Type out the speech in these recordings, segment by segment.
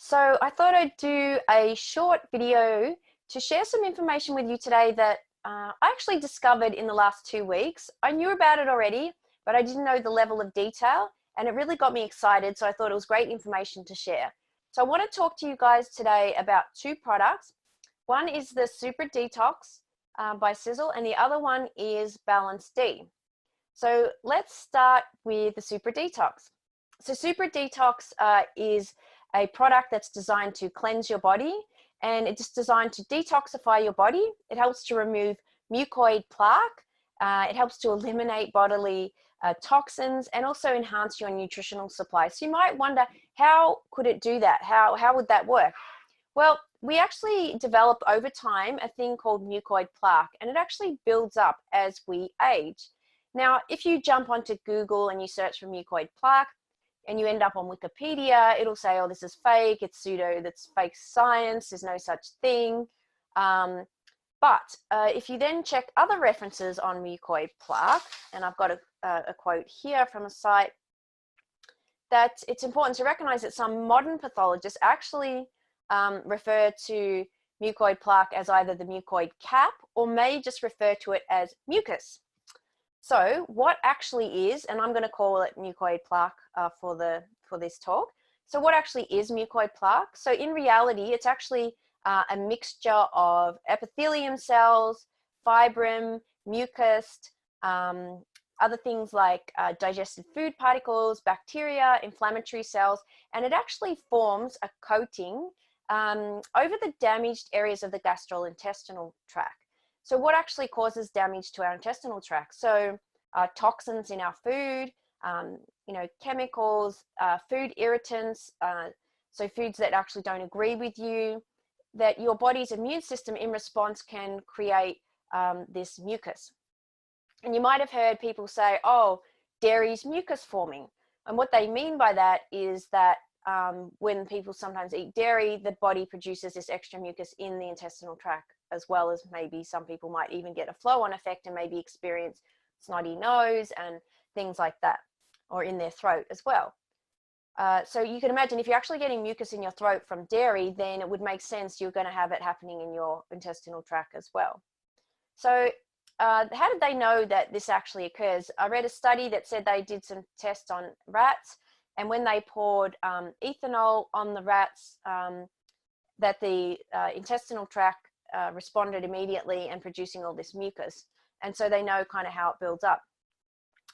So I thought I'd do a short video to share some information with you today that I actually discovered in the last 2 weeks. I knew about it already, but I didn't know the level of detail, and it really got me excited, so I thought it was great information to share. So I want to talk to you guys today about two products. One is the SupraDetox by Sizzle, and the other one is Balance D. So let's start with the SupraDetox. So SupraDetox is a product that's designed to cleanse your body, and it's designed to detoxify your body. It helps to remove mucoid plaque. It helps to eliminate bodily toxins and also enhance your nutritional supply. So you might wonder, how could it do that? How would that work? Well, we actually develop over time a thing called mucoid plaque, and it actually builds up as we age. Now, if you jump onto Google and you search for mucoid plaque, and you end up on Wikipedia, it'll say, oh, this is fake, it's pseudo, that's fake science, there's no such thing. But if you then check other references on mucoid plaque, and I've got a quote here from a site, that it's important to recognize that some modern pathologists actually refer to mucoid plaque as either the mucoid cap or may just refer to it as mucus. So what actually is, and I'm going to call it mucoid plaque for this talk. So what actually is mucoid plaque? So in reality, it's actually a mixture of epithelium cells, fibrin, mucus, other things like digested food particles, bacteria, inflammatory cells, and it actually forms a coating over the damaged areas of the gastrointestinal tract. So what actually causes damage to our intestinal tract? So toxins in our food, chemicals, food irritants, so foods that actually don't agree with you, that your body's immune system in response can create this mucus. And you might have heard people say, oh, dairy's mucus forming. And what they mean by that is that when people sometimes eat dairy, the body produces this extra mucus in the intestinal tract, as well as maybe some people might even get a flow-on effect and maybe experience snotty nose and things like that, or in their throat as well. So you can imagine if you're actually getting mucus in your throat from dairy, then it would make sense you're going to have it happening in your intestinal tract as well. So how did they know that this actually occurs? I read a study that said they did some tests on rats, and when they poured ethanol on the rats, that the intestinal tract responded immediately and producing all this mucus. And so they know kind of how it builds up.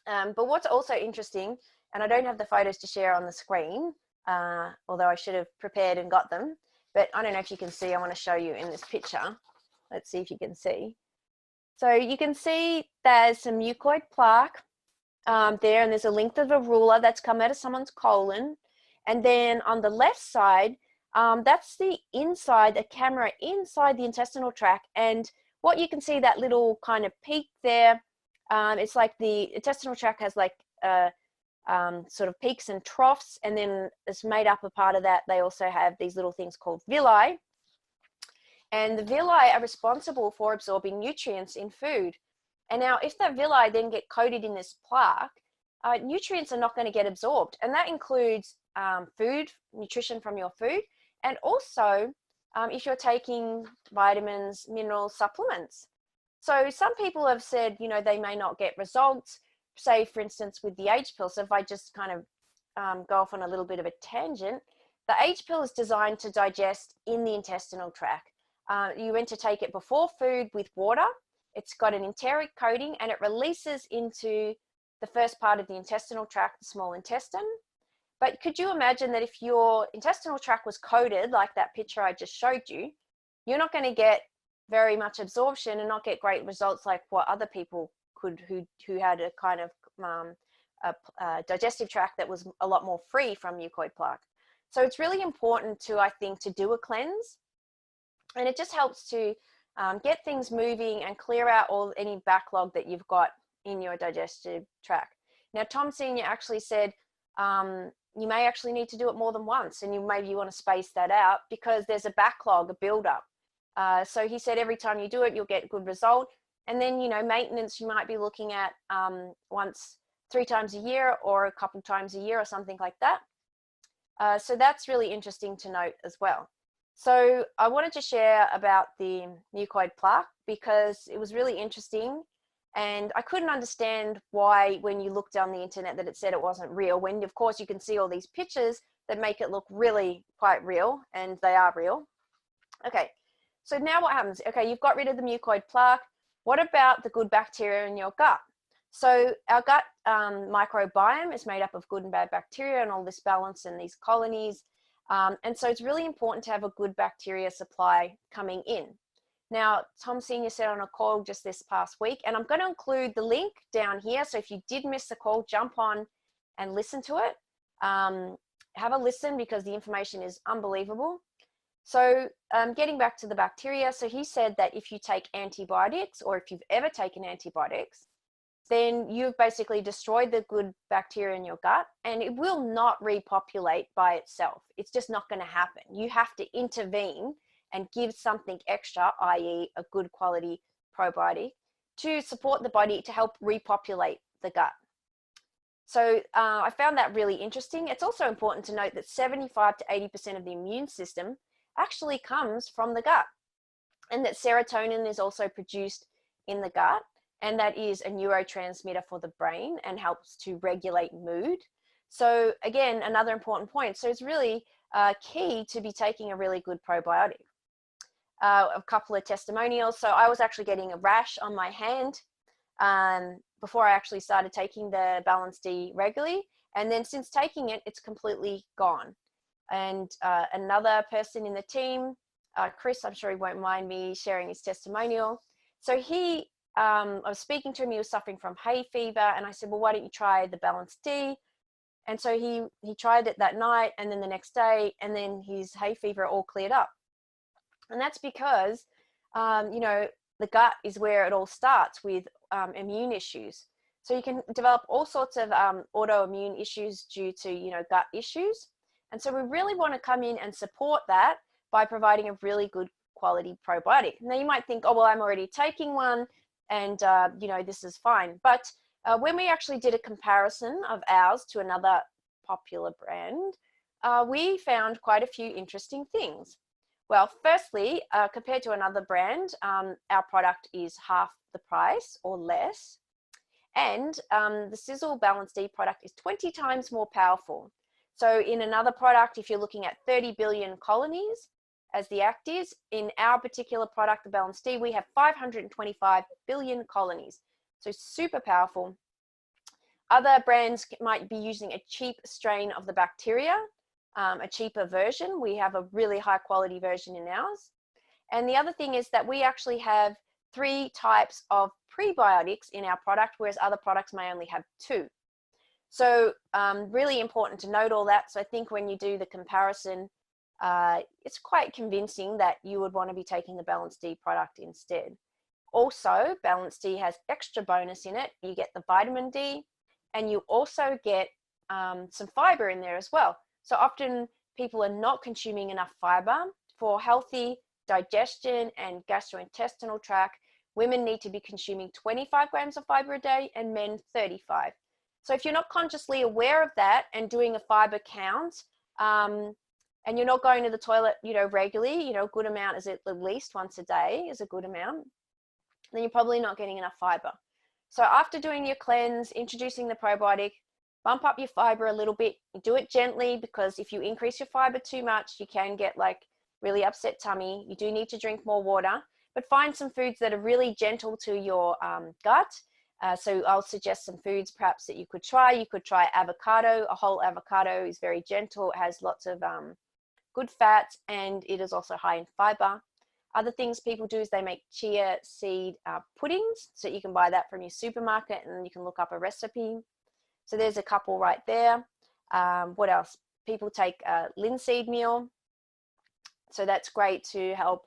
But what's also interesting, and I don't have the photos to share on the screen, although I should have prepared and got them, but I don't know if you can see, I want to show you in this picture. Let's see if you can see. So you can see there's some mucoid plaque there, and there's a length of a ruler that's come out of someone's colon. And then on the left side, that's the inside, the camera inside the intestinal tract. And what you can see, that little kind of peak there, it's like the intestinal tract has like sort of peaks and troughs, and then it's made up a part of that. They also have these little things called villi. And the villi are responsible for absorbing nutrients in food. And now if the villi then get coated in this plaque, nutrients are not going to get absorbed. And that includes food, nutrition from your food, and also if you're taking vitamins, mineral supplements. So some people have said, they may not get results, say, for instance, with the H pill. So if I just kind of go off on a little bit of a tangent, the H pill is designed to digest in the intestinal tract. You want to take it before food with water. It's got an enteric coating, and it releases into the first part of the intestinal tract, the small intestine. But could you imagine that if your intestinal tract was coated like that picture I just showed you, you're not going to get very much absorption and not get great results like what other people could who had a kind of digestive tract that was a lot more free from mucoid plaque. So it's really important to, I think, to do a cleanse, and it just helps to get things moving and clear out any backlog that you've got in your digestive tract. Now, Tom Senior actually said you may actually need to do it more than once, and maybe you want to space that out because there's a backlog, a buildup. So he said every time you do it, you'll get a good result. And then, maintenance, you might be looking at once, 3 times a year or a couple times a year or something like that. So that's really interesting to note as well. So I wanted to share about the mucoid plaque because it was really interesting, and I couldn't understand why when you looked on the internet that it said it wasn't real, when of course you can see all these pictures that make it look really quite real, and they are real. Okay, so now what happens? Okay, you've got rid of the mucoid plaque. What about the good bacteria in your gut? So our gut microbiome is made up of good and bad bacteria and all this balance and these colonies. And so it's really important to have a good bacteria supply coming in. Now, Tom Senior said on a call just this past week, and I'm going to include the link down here. So if you did miss the call, jump on and listen to it. Have a listen because the information is unbelievable. So getting back to the bacteria, so he said that if you take antibiotics, or if you've ever taken antibiotics, then you've basically destroyed the good bacteria in your gut, and it will not repopulate by itself. It's just not going to happen. You have to intervene and give something extra, i.e. a good quality probiotic, to support the body to help repopulate the gut. So I found that really interesting. It's also important to note that 75 to 80% of the immune system actually comes from the gut, and that serotonin is also produced in the gut, and that is a neurotransmitter for the brain and helps to regulate mood. So again, another important point. So it's really key to be taking a really good probiotic. A couple of testimonials. So I was actually getting a rash on my hand before I actually started taking the Balance D regularly, and then since taking it, it's completely gone. And another person in the team, Chris, I'm sure he won't mind me sharing his testimonial. So I was speaking to him, he was suffering from hay fever, and I said, well, why don't you try the Balance D? And so he tried it that night, and then the next day, and then his hay fever all cleared up. And that's because, you know, the gut is where it all starts with immune issues. So you can develop all sorts of autoimmune issues due to, you know, gut issues. And so we really want to come in and support that by providing a really good quality probiotic. Now you might think, oh, well, I'm already taking one and, you know, this is fine. But when we actually did a comparison of ours to another popular brand, we found quite a few interesting things. Well, firstly, compared to another brand, our product is half the price or less. And the Sizzle Balance D product is 20 times more powerful. So in another product, if you're looking at 30 billion colonies as the actives, in our particular product, the Balance D, we have 525 billion colonies. So super powerful. Other brands might be using a cheap strain of the bacteria, a cheaper version. We have a really high quality version in ours. And the other thing is that we actually have 3 types of prebiotics in our product, whereas other products may only have 2. So really important to note all that. So I think when you do the comparison, it's quite convincing that you would want to be taking the Balance D product instead. Also, Balance D has extra bonus in it. You get the vitamin D, and you also get some fiber in there as well. So often people are not consuming enough fiber. For healthy digestion and gastrointestinal tract, women need to be consuming 25 grams of fiber a day and men 35. So if you're not consciously aware of that and doing a fiber count, and you're not going to the toilet, you know, regularly, you know, a good amount is at least once a day is a good amount, then you're probably not getting enough fiber. So after doing your cleanse, introducing the probiotic, bump up your fiber a little bit. Do it gently, because if you increase your fiber too much, you can get like really upset tummy. You do need to drink more water, but find some foods that are really gentle to your gut. So I'll suggest some foods perhaps that you could try. You could try avocado. A whole avocado is very gentle. It has lots of good fats, and it is also high in fiber. Other things people do is they make chia seed puddings. So you can buy that from your supermarket, and you can look up a recipe. So there's a couple right there. What else? People take linseed meal. So that's great to help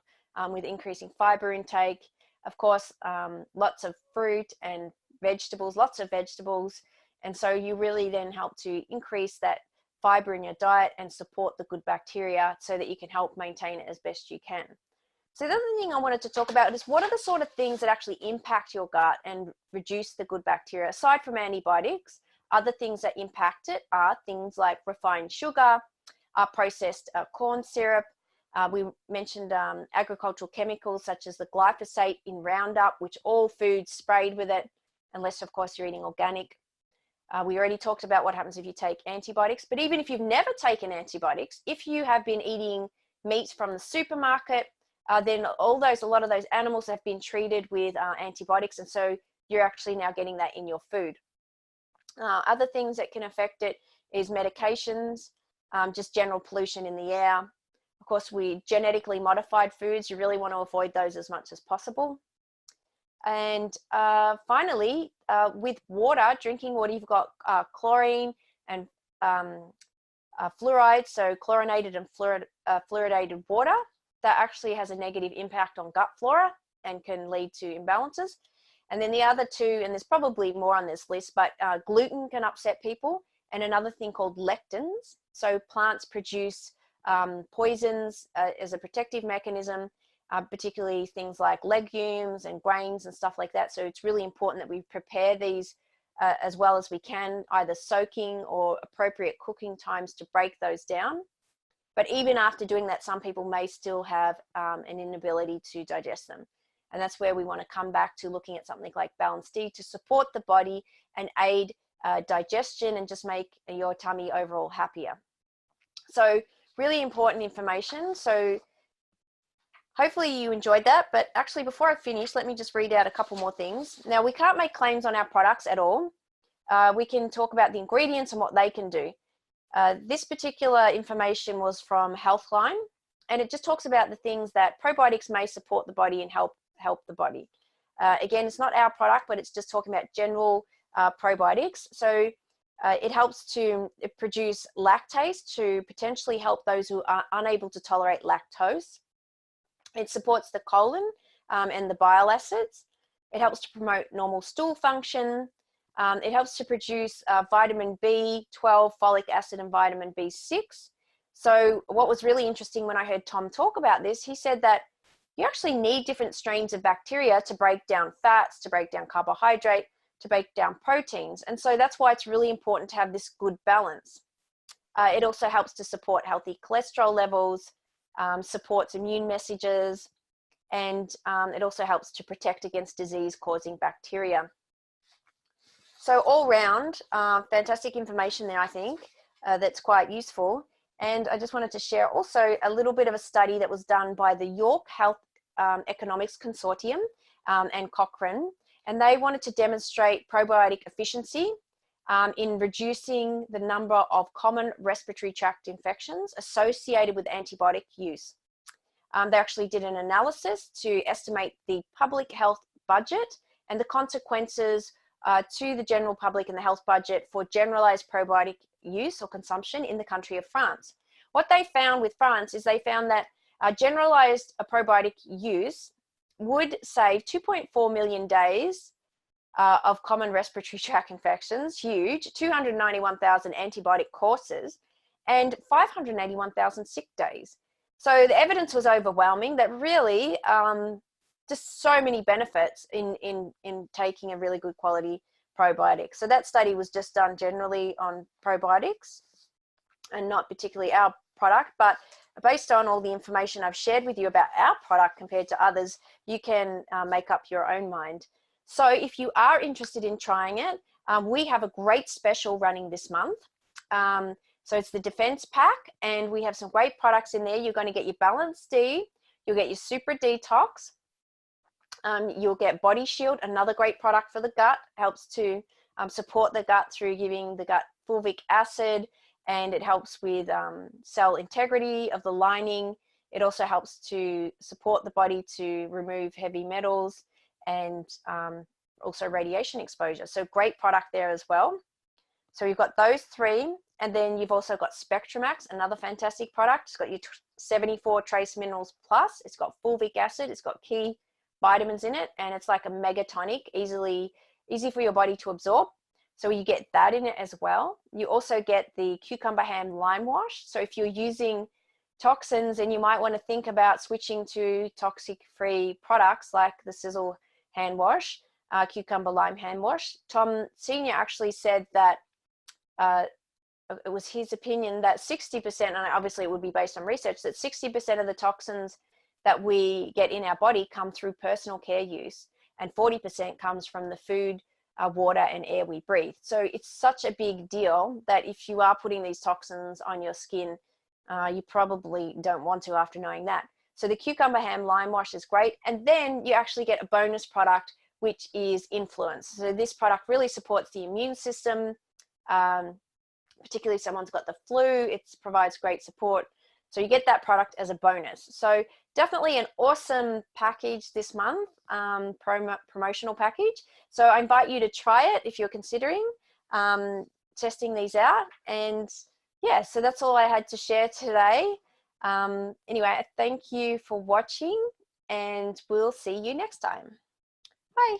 with increasing fiber intake. Of course, lots of fruit and vegetables, lots of vegetables. And so you really then help to increase that fiber in your diet and support the good bacteria so that you can help maintain it as best you can. So the other thing I wanted to talk about is what are the sort of things that actually impact your gut and reduce the good bacteria? Aside from antibiotics, other things that impact it are things like refined sugar, processed corn syrup. We mentioned agricultural chemicals such as the glyphosate in Roundup, which all foods sprayed with it, unless of course you're eating organic. We already talked about what happens if you take antibiotics, but even if you've never taken antibiotics, if you have been eating meat from the supermarket, then a lot of those animals have been treated with antibiotics, and so you're actually now getting that in your food. Other things that can affect it is medications, just general pollution in the air. Of course, we genetically modified foods, you really want to avoid those as much as possible. And finally, with water, drinking water, you've got chlorine and fluoride, so chlorinated and fluoridated water. That actually has a negative impact on gut flora and can lead to imbalances. And then the other two, and there's probably more on this list, but gluten can upset people, and another thing called lectins. So plants produce poisons as a protective mechanism, particularly things like legumes and grains and stuff like that. So it's really important that we prepare these as well as we can, either soaking or appropriate cooking times to break those down. But even after doing that, some people may still have an inability to digest them. And that's where we want to come back to looking at something like Balance D to support the body and aid digestion and just make your tummy overall happier. So really important information. So hopefully you enjoyed that, but actually before I finish, let me just read out a couple more things. Now, we can't make claims on our products at all. We can talk about the ingredients and what they can do. This particular information was from Healthline, and it just talks about the things that probiotics may support the body and help the body. Again, it's not our product, but it's just talking about general probiotics. So it helps to produce lactase to potentially help those who are unable to tolerate lactose. It supports the colon and the bile acids. It helps to promote normal stool function. It helps to produce vitamin B12, folic acid, and vitamin B6. So what was really interesting when I heard Tom talk about this, he said that you actually need different strains of bacteria to break down fats, to break down carbohydrate, to break down proteins. And so that's why it's really important to have this good balance. It also helps to support healthy cholesterol levels, supports immune messages, and it also helps to protect against disease-causing bacteria. So all round, fantastic information there, I think, that's quite useful. And I just wanted to share also a little bit of a study that was done by the York Health Economics Consortium and Cochrane. And they wanted to demonstrate probiotic efficiency in reducing the number of common respiratory tract infections associated with antibiotic use. They actually did an analysis to estimate the public health budget and the consequences to the general public and the health budget for generalized probiotic use or consumption in the country of France. What they found with France is they found that generalized probiotic use would save 2.4 million days of common respiratory tract infections, huge, 291,000 antibiotic courses, and 581,000 sick days. So the evidence was overwhelming that really just so many benefits in taking a really good quality probiotic. So that study was just done generally on probiotics and not particularly our product, but based on all the information I've shared with you about our product compared to others, you can make up your own mind. So if you are interested in trying it, we have a great special running this month. So it's the Defense Pack, and we have some great products in there. You're going to get your Balance D, you'll get your SupraDetox, you'll get Body Shield, another great product for the gut, helps to support the gut through giving the gut fulvic acid, and it helps with cell integrity of the lining. It also helps to support the body to remove heavy metals and also radiation exposure. So great product there as well. So you've got those three, and then you've also got Spectramax, another fantastic product. It's got your 74 trace minerals plus, it's got fulvic acid, it's got key vitamins in it, and it's like a mega tonic, easy for your body to absorb. So you get that in it as well. You also get the cucumber ham lime wash. So if you're using toxins, and you might want to think about switching to toxic-free products like the Sizzle hand wash, cucumber lime hand wash. Tom Senior actually said that it was his opinion that 60%, and obviously it would be based on research, that 60% of the toxins that we get in our body come through personal care use, and 40% comes from the food, water, and air we breathe. So it's such a big deal that if you are putting these toxins on your skin, you probably don't want to after knowing that. So the cucumber ham lime wash is great. And then you actually get a bonus product, which is Influence. So this product really supports the immune system, particularly if someone's got the flu. It provides great support. So you get that product as a bonus. So definitely an awesome package this month, promotional package. So I invite you to try it if you're considering testing these out. And yeah, so that's all I had to share today. Anyway, thank you for watching, and we'll see you next time. Bye.